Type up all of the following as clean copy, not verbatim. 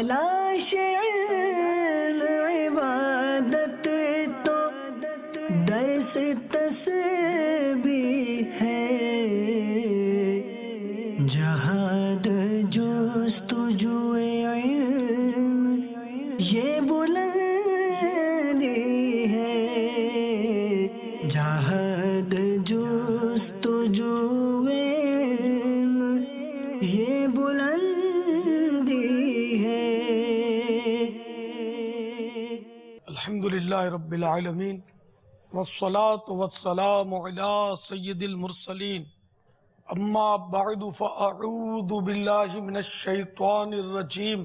تلاش علم عبادت تو درس تسبیح ہے، جہاد جستجو علم یہ بلندی ہے، جہاد جستجو علم یہ بلندی ہے۔ الحمدللہ رب العالمین والصلاة والسلام علی سید المرسلین، اما بعد فاعوذ باللہ من الشیطان الرجیم،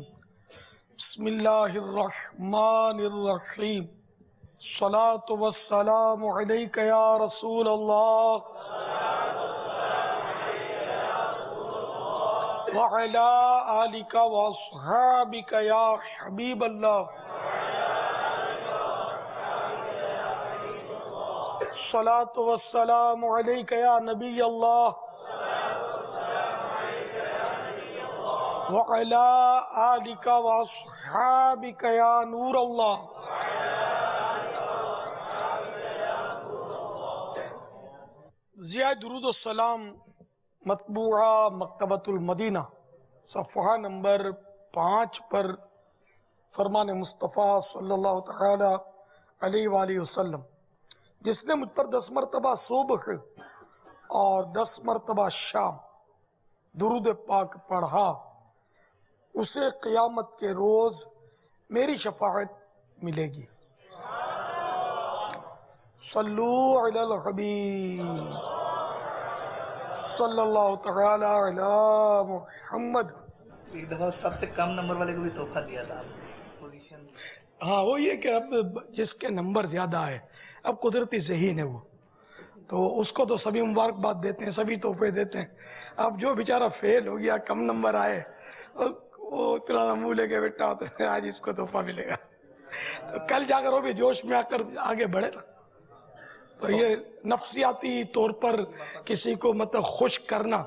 بسم اللہ الرحمن الرحیم، الصلاة والسلام علیک یا رسول اللہ وعلی آلک واصحابک یا حبیب اللہ، الصلاة والسلام علیک یا نبی اللہ وعلی آلک واصحابک یا نور اللہ۔ ضیاء درود السلام مطبوعہ مکتبۃ المدینہ صفحہ نمبر 5 پر فرمان مصطفیٰ صلی اللہ تعالی علیہ وآلہ وسلم، جس نے مجھ پر 10 مرتبہ صبح اور 10 مرتبہ شام درود پاک پڑھا، اسے قیامت کے روز میری شفاعت ملے گی۔ صلو علی الحبیب صلی اللہ تعالی علی محمد۔ ایک دفعہ سب سے کم نمبر والے کو بھی تحفہ دیا تھا پوزیشن۔ ہاں وہ یہ کہ اب جس کے نمبر زیادہ ہے، اب قدرتی ذہین ہے وہ، تو اس کو تو سبھی مبارکباد دیتے ہیں، سبھی تحفے دیتے ہیں۔ اب جو بیچارہ فیل ہو گیا، کم نمبر آئے، وہ اتنا منہ لے کے بیٹھا ہوتا ہے، آج اس کو تحفہ ملے گا، تو کل جا کر وہ بھی جوش میں آ کر آگے بڑھے نا۔ تو یہ نفسیاتی طور پر کسی کو مطلب خوش کرنا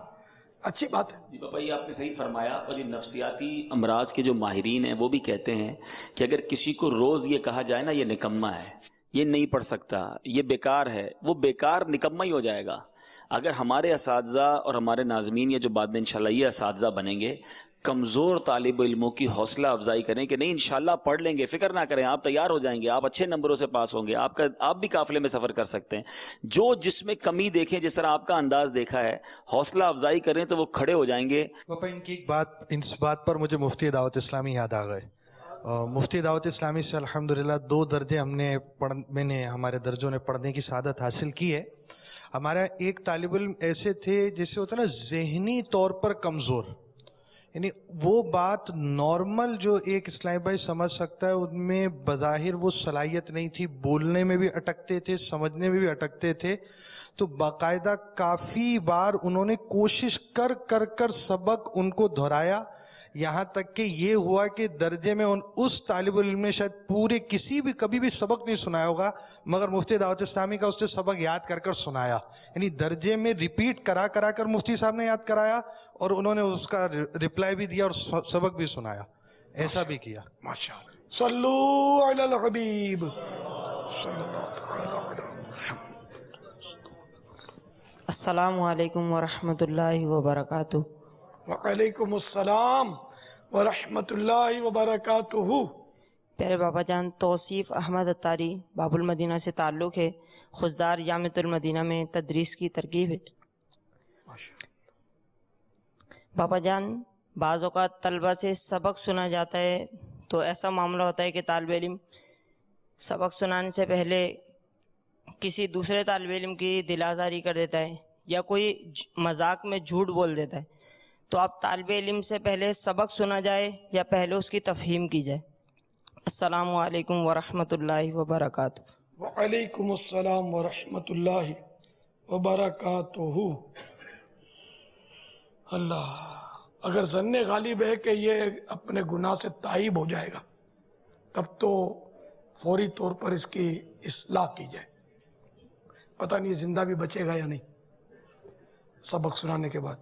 اچھی بات ہے۔ جی بابا یہ آپ نے صحیح فرمایا، اور یہ نفسیاتی امراض کے جو ماہرین ہیں وہ بھی کہتے ہیں کہ اگر کسی کو روز یہ کہا جائے نا یہ نکما ہے، یہ نہیں پڑھ سکتا، یہ بیکار ہے، وہ بیکار نکما ہی ہو جائے گا۔ اگر ہمارے اساتذہ اور ہمارے ناظمین یہ جو بعد میں انشاءاللہ یہ اساتذہ بنیں گے، کمزور طالب علموں کی حوصلہ افزائی کریں کہ نہیں انشاءاللہ پڑھ لیں گے، فکر نہ کریں، آپ تیار ہو جائیں گے، آپ اچھے نمبروں سے پاس ہوں گے، آپ بھی قافلے میں سفر کر سکتے ہیں۔ جو جس میں کمی دیکھیں، جس طرح آپ کا انداز دیکھا ہے، حوصلہ افزائی کریں تو وہ کھڑے ہو جائیں گے۔ پاپا ان کی ایک بات، اس بات پر مجھے مفتی دعوت اسلامی یاد آ گئے۔ مفتی دعوت اسلامی سے الحمدللہ 2 درجے میں نے ہمارے درجوں نے پڑھنے کی سعادت حاصل کی ہے۔ ہمارا ایک طالب علم ایسے تھے جیسے ہوتا ہے نا ذہنی طور پر کمزور، یعنی وہ بات نارمل جو ایک اسلامی بھائی سمجھ سکتا ہے، ان میں بظاہر وہ صلاحیت نہیں تھی، بولنے میں بھی اٹکتے تھے، سمجھنے میں بھی اٹکتے تھے، تو باقاعدہ کافی بار انہوں نے کوشش کر سبق ان کو دہرایا، یہاں تک کہ یہ ہوا کہ درجے میں اس طالب علم نے شاید پورے کبھی بھی سبق نہیں سنایا ہوگا، مگر مفتی دعوت اسلامی کا اس سے سبق یاد کر سنایا، یعنی درجے میں ریپیٹ کرا کر مفتی صاحب نے یاد کرایا، اور انہوں نے اس کا رپلائی بھی دیا اور سبق بھی سنایا، ایسا بھی کیا۔ ماشاءاللہ۔ صلو علی الحبیب صلی اللہ تعالی علی محمد۔ السلام علیکم ورحمۃ اللہ وبرکاتہ۔ وعلیکم السلام ورحمۃ اللہ وبرکاتہ۔ پیارے بابا جان، توصیف احمد اتاری باب المدینہ سے تعلق ہے، خضدار جامعۃ المدینہ میں تدریس کی ترغیب ہے۔ بابا جان، بعض اوقات طلبہ سے سبق سنا جاتا ہے تو ایسا معاملہ ہوتا ہے کہ طالب علم سبق سنانے سے پہلے کسی دوسرے طالب علم کی دل آزاری کر دیتا ہے یا کوئی مذاق میں جھوٹ بول دیتا ہے، تو آپ طالب علم سے پہلے سبق سنا جائے یا پہلے اس کی تفہیم کی جائے؟ السلام علیکم ورحمۃ اللہ وبرکاتہ۔ وعلیکم السلام ورحمۃ اللہ وبرکاتہ۔ اللہ، اگر ظن غالب ہے کہ یہ اپنے گناہ سے تائب ہو جائے گا تب تو فوری طور پر اس کی اصلاح کی جائے۔ پتہ نہیں زندہ بھی بچے گا یا نہیں سبق سنانے کے بعد،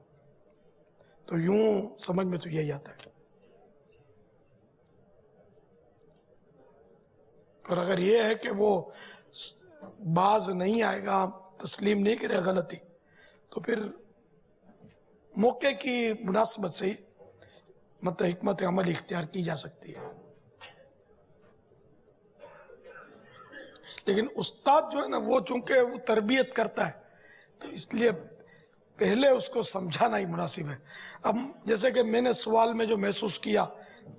تو یوں سمجھ میں تو یہی آتا ہے۔ اور اگر یہ ہے کہ وہ باز نہیں آئے گا، تسلیم نہیں کرے غلطی، تو پھر موقع کی مناسبت سے ہی مطلب حکمت عمل اختیار کی جا سکتی ہے. لیکن استاد جو ہے نا وہ چونکہ وہ تربیت کرتا ہے تو اس لیے پہلے اس کو سمجھانا ہی مناسب ہے. اب جیسے کہ میں نے سوال میں جو محسوس کیا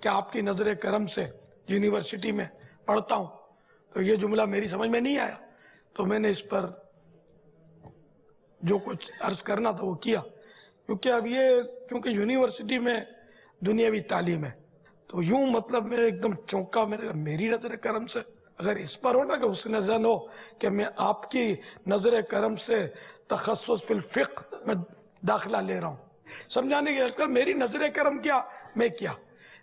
کہ آپ کی نظر کرم سے یونیورسٹی میں پڑھتا ہوں، تو یہ جملہ میری سمجھ میں نہیں آیا، تو میں نے اس پر جو کچھ عرض کرنا تھا وہ کیا. کیونکہ اب یہ کیونکہ یونیورسٹی میں دنیاوی تعلیم ہے تو یوں مطلب میں ایک دم چونکا، میری نظر کرم سے اگر اس پر ہو نا کہ حسن ظن ہو کہ میں آپ کی نظر کرم سے تخصص فی الفقہ میں داخلہ لے رہا ہوں، سمجھانے کے لیے میری نظر کرم کیا میں کیا،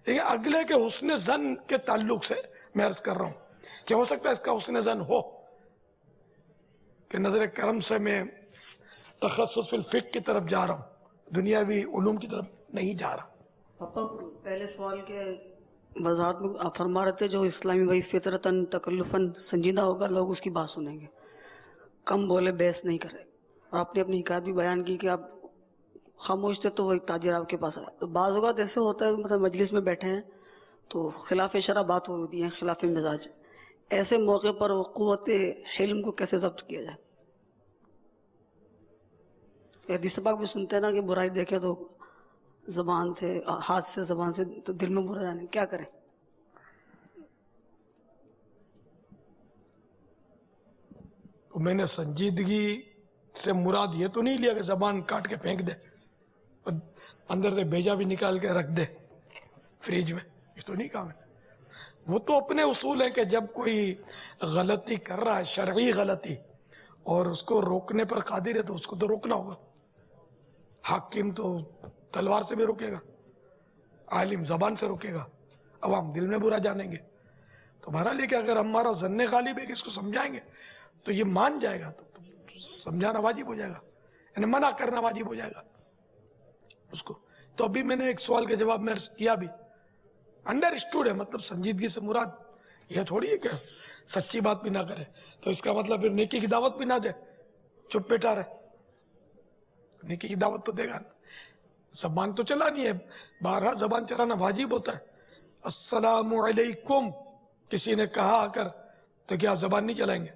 لیکن اگلے کے حسن ظن کے تعلق سے میں عرض کر رہا ہوں کہ ہو سکتا ہے اس کا حسن ظن ہو کہ نظر کرم سے میں تخصص فی الفقہ کی طرف جا رہا ہوں، دنیاوی علوم کی طرف نہیں جا رہا. پاپا پہلے سوال کے وضاحت میں آپ فرما رہے تھے جو اسلامی بھائی فطرتاً تکلفاً سنجیدہ ہوگا لوگ اس کی بات سنیں گے، کم بولے بحث نہیں کرے، اور آپ نے اپنی حکایت بھی بیان کی کہ آپ خاموش تھے تو وہ ایک تاجر آپ کے پاس آیا. تو بعض اوقات ایسے ہوتا ہے مطلب مجلس میں بیٹھے ہیں تو خلاف شرع بات ہو رہی ہے، خلاف مزاج، ایسے موقع پر وہ قوت حلم کو کیسے ضبط کیا جائے؟ حدیث پاک بھی سنتے ہیں نا کہ برائی دیکھے تو زبان سے، ہاتھ سے، زبان سے، تو دل میں برا جانے، کیا کریں؟ تو میں نے سنجیدگی سے مراد یہ تو نہیں لیا کہ زبان کاٹ کے پھینک دے اور اندر سے بیجا بھی نکال کے رکھ دے فریج میں، یہ تو نہیں کہا میں. وہ تو اپنے اصول ہے کہ جب کوئی غلطی کر رہا ہے، شرعی غلطی، اور اس کو روکنے پر قادر ہے تو اس کو تو روکنا ہوگا. حاکم تو تلوار سے بھی روکے گا، عالم زبان سے روکے گا، عوام دل میں برا جانیں گے. تو بہرحال یہ کہ اگر ہمارا ظن غالب ہے کہ اس کو سمجھائیں گے تو یہ مان جائے گا، تو سمجھانا واجب ہو جائے گا، یعنی منع کرنا واجب ہو جائے گا اس کو. تو ابھی میں نے ایک سوال کے جواب میں عرض کیا بھی، انڈر اسٹوڈ ہے، مطلب سنجیدگی سے مراد یہ تھوڑی ہے کہ سچی بات بھی نہ کرے تو اس کا مطلب پھر نیکی کی دعوت بھی نہ دے، چپ بیٹھا رہے. نیکی کی دعوت تو دے گا، زبان تو چلانی ہے، بارہا زبان چلانا واجب ہوتا ہے. السلام علیکم کسی نے کہا آ کر تو کیا زبان نہیں چلائیں گے؟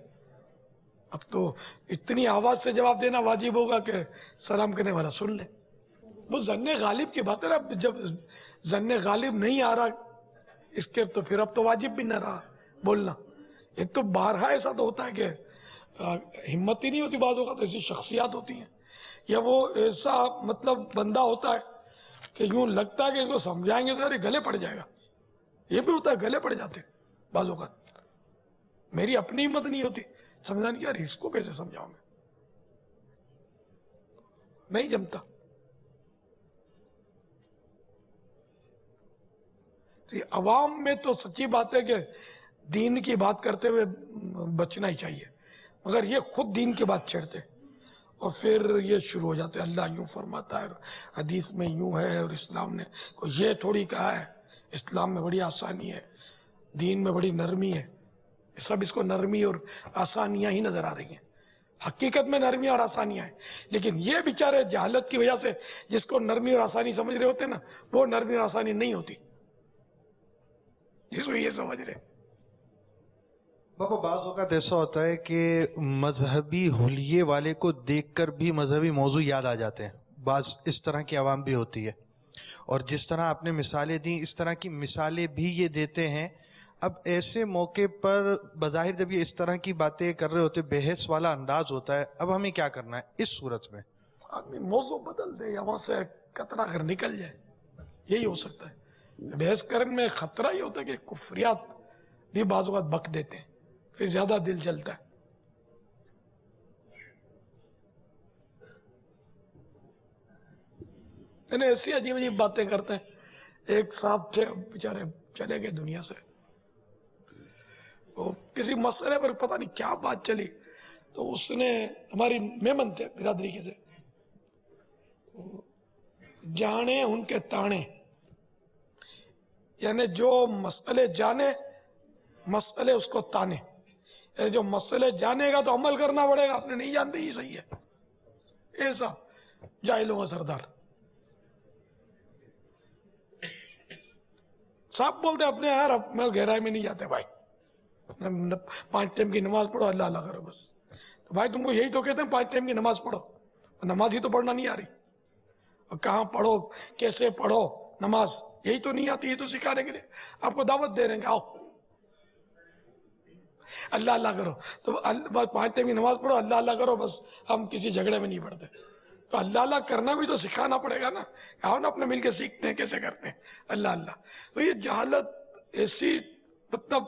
اب تو اتنی آواز سے جواب دینا واجب ہوگا کہ سلام کرنے والا سن لے. وہ ظن غالب کی بات ہے نا، جب ظن غالب نہیں آ رہا اس کے تو پھر اب تو واجب بھی نہ رہا بولنا. ایک تو بارہا ایسا تو ہوتا ہے کہ ہمت ہی نہیں ہوتی، بعض اوقات ایسی شخصیات ہوتی ہیں یا وہ ایسا مطلب بندہ ہوتا ہے کہ یوں لگتا ہے کہ اس کو سمجھائیں گے تو گلے پڑ جائے گا. یہ بھی ہوتا ہے، گلے پڑ جاتے بعض اوقات. میری اپنی ہمت نہیں ہوتی سمجھانے کی، یار اس کو کیسے سمجھاؤں میں، نہیں جمتا. عوام میں تو سچی بات ہے کہ دین کی بات کرتے ہوئے بچنا ہی چاہیے، مگر یہ خود دین کی بات چھیڑتے اور پھر یہ شروع ہو جاتے اللہ یوں فرماتا ہے، حدیث میں یوں ہے، اور اسلام نے یہ تھوڑی کہا ہے، اسلام میں بڑی آسانی ہے، دین میں بڑی نرمی ہے. سب اس کو نرمی اور آسانیاں ہی نظر آ رہی ہیں. حقیقت میں نرمی اور آسانیاں ہیں، لیکن یہ بیچارے جہالت کی وجہ سے جس کو نرمی اور آسانی سمجھ رہے ہوتے ہیں نا، وہ نرمی اور آسانی نہیں ہوتی جس کو یہ سمجھ رہے. بابا بعض اوقات ایسا ہوتا ہے کہ مذہبی حلیے والے کو دیکھ کر بھی مذہبی موضوع یاد آ جاتے ہیں، بعض اس طرح کی عوام بھی ہوتی ہے، اور جس طرح آپ نے مثالیں دیں اس طرح کی مثالیں بھی یہ دیتے ہیں. اب ایسے موقع پر بظاہر جب یہ اس طرح کی باتیں کر رہے ہوتے، بحث والا انداز ہوتا ہے، اب ہمیں کیا کرنا ہے اس صورت میں؟ آدمی موضوع بدل دے یا وہاں سے کترا کر نکل جائے، یہی ہو سکتا ہے. بحث کرنے میں خطرہ یہ ہوتا ہے کہ کفریات بھی بعض اوقات بک دیتے ہیں، پھر زیادہ دل چلتا ہے. یعنی ایسی عجیب عجیب باتیں کرتے ہیں. ایک صاحب تھے بیچارے چلے گئے دنیا سے، وہ کسی مسئلے پر پتہ نہیں کیا بات چلی تو اس نے ہماری مہمان تھے برادری کے سے جانے ان کے تانے، یعنی جو مسئلے جانے مسئلے اس کو تانے، جو مسئلے جانے گا تو عمل کرنا پڑے گا، آپ نے نہیں جانتے ہی صحیح ہے، ایسا جاہلوں کا سردار صاحب بولتے اپنے یار میں گہرائی میں نہیں جاتے بھائی، 5 ٹائم کی نماز پڑھو، اللہ اللہ کرو بس. تو بھائی تم کو یہی تو کہتے ہیں 5 ٹائم کی نماز پڑھو، نماز ہی تو پڑھنا نہیں آ رہی، اور کہاں پڑھو کیسے پڑھو نماز یہی تو نہیں آتی، یہ تو سکھانے کے لیے آپ کو دعوت دے رہے ہیں کہ آؤ اللہ اللہ کرو. تو بس 5 ٹائم کی نماز پڑھو، اللہ اللہ کرو، بس ہم کسی جھگڑے میں نہیں پڑتے. تو اللہ اللہ کرنا بھی تو سکھانا پڑے گا نا، آؤ نا اپنے مل کے سیکھتے ہیں کیسے کرتے ہیں اللہ اللہ. تو یہ جہالت ایسی مطلب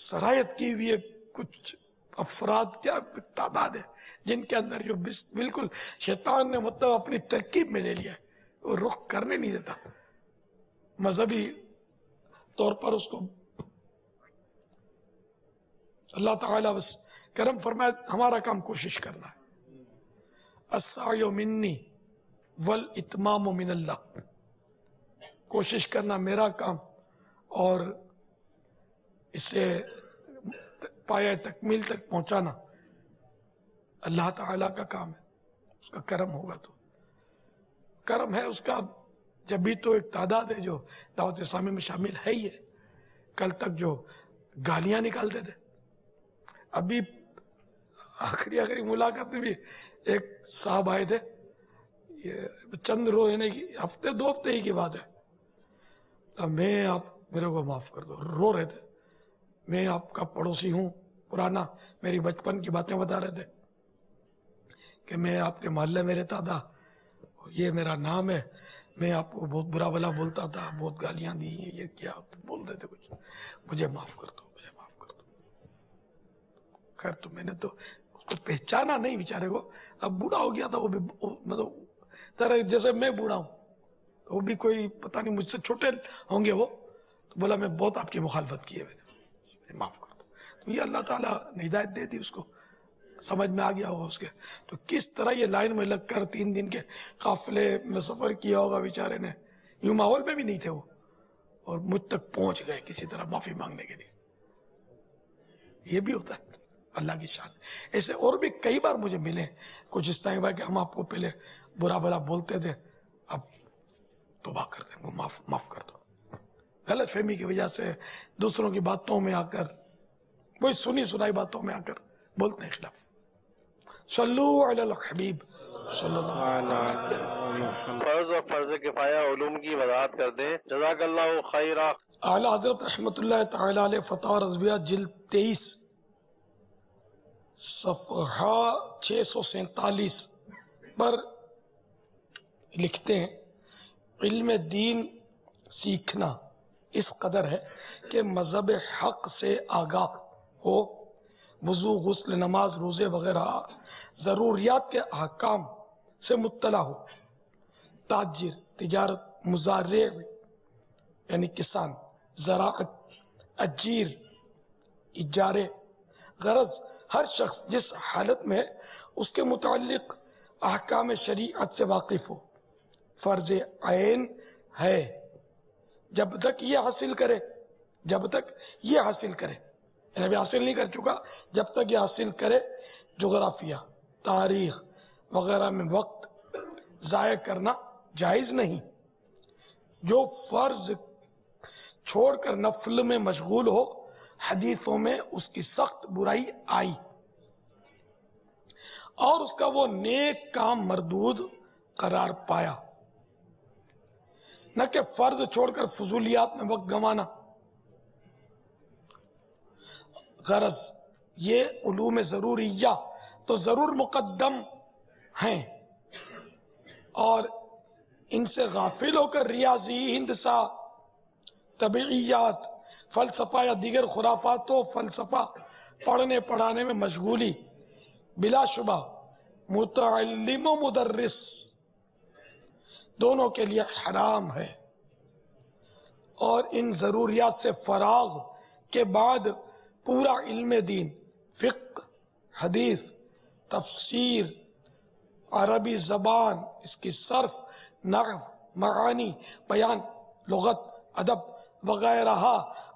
سرایت کی ہوئی کچھ افراد کیا تعداد ہے جن کے اندر جو بالکل شیطان نے مطلب اپنی ترکیب میں لے لیا ہے، وہ رخ کرنے نہیں دیتا، مذہبی طور پر اس کو اللہ تعالیٰ بس کرم فرمائے. ہمارا کام کوشش کرنا ہے، السعی منی والاتمام من اللہ، کوشش کرنا میرا کام اور اسے پایہ تکمیل تک پہنچانا اللہ تعالیٰ کا کام ہے. اس کا کرم ہوگا تو کرم ہے اس کا. جب بھی تو ایک تعداد ہے جو دعوت اسلامی میں شامل ہے ہی ہے. کل تک جو گالیاں نکالتے تھے، ابھی آخری ملاقات میں بھی ایک صاحب آئے تھے، یہ چند روز ہفتے 2 ہفتے ہی کی بات ہے، میں آپ میرے کو معاف کر دو، رو رہے تھے، میں آپ کا پڑوسی ہوں پرانا، میری بچپن کی باتیں بتا رہے تھے کہ میں آپ کے محلے میں رہتا تھا، یہ میرا نام ہے، میں آپ کو بہت برا بلا بولتا تھا، بہت گالیاں دی، یہ کیا بول رہے تھے کچھ، مجھے معاف کر دو، مجھے معاف کر دو. خیر تو میں نے تو اس کو پہچانا نہیں بیچارے کو، اب بوڑھا ہو گیا تھا وہ بھی، مطلب سر جیسے میں بوڑھا ہوں، وہ بھی کوئی پتہ نہیں مجھ سے چھوٹے ہوں گے وہ، تو بولا میں بہت آپ کی مخالفت کی ہے، میں معاف کر دو. تو یہ اللہ تعالیٰ نے ہدایت دے دی اس کو، سمجھ میں آ گیا ہوگا اس کے. تو کس طرح یہ لائن میں لگ کر 3 دن کے قافلے میں سفر کیا ہوگا بیچارے نے، یوں ماحول میں بھی نہیں تھے وہ، اور مجھ تک پہنچ گئے کسی طرح معافی مانگنے کے لیے. یہ بھی ہوتا ہے اللہ کی شان. ایسے اور بھی کئی بار مجھے ملے کچھ اس طرح کہ ہم آپ کو پہلے برا بلا بولتے تھے، اب توبہ کر دیں گے، معاف کر دو. غلط فہمی کی وجہ سے دوسروں کی باتوں میں آ کر، وہی سنی سنائی باتوں میں آ کر بولتے ہیں خلاف. صلو علی الحبیب صلی اللہ علیہ وسلم. فرض اور فرض کفایہ علوم کی وضاحت کر دیں، جزاک اللہ خیرہ. اعلیٰ حضرت رحمۃ اللہ تعالی علیہ فتاوی رضویہ جلد 23 صفحہ 647 پر لکھتے ہیں، علم دین سیکھنا اس قدر ہے کہ مذہب حق سے آگاہ ہو، وضو، غسل، نماز، روزے وغیرہ ضروریات کے احکام سے مطلع ہو. تاجر، تجارت، مزارع یعنی کسان، زراعت، اجیر، اجارے، غرض ہر شخص جس حالت میں اس کے متعلق احکام شریعت سے واقف ہو، فرض عین ہے جب تک یہ حاصل کرے، یعنی ابھی حاصل نہیں کر چکا، جب تک یہ حاصل کرے. جغرافیہ، تاریخ وغیرہ میں وقت ضائع کرنا جائز نہیں. جو فرض چھوڑ کر نفل میں مشغول ہو، حدیثوں میں اس کی سخت برائی آئی اور اس کا وہ نیک کام مردود قرار پایا. نہ کہ فرض چھوڑ کر فضولیات میں وقت گنوانا. غرض یہ علوم ضروریہ تو ضرور مقدم ہیں، اور ان سے غافل ہو کر ریاضی، ہندسہ، طبیعیات، فلسفہ یا دیگر خرافات و فلسفہ پڑھنے پڑھانے میں مشغولی بلا شبہ متعلم و مدرس دونوں کے لیے حرام ہے. اور ان ضروریات سے فراغ کے بعد پورا علم دین، فقہ، حدیث، تفسیر، عربی زبان، اس کی صرف، نحو، معانی، بیان، لغت، ادب وغیرہ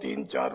3 4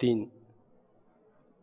3,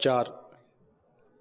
4,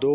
2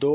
2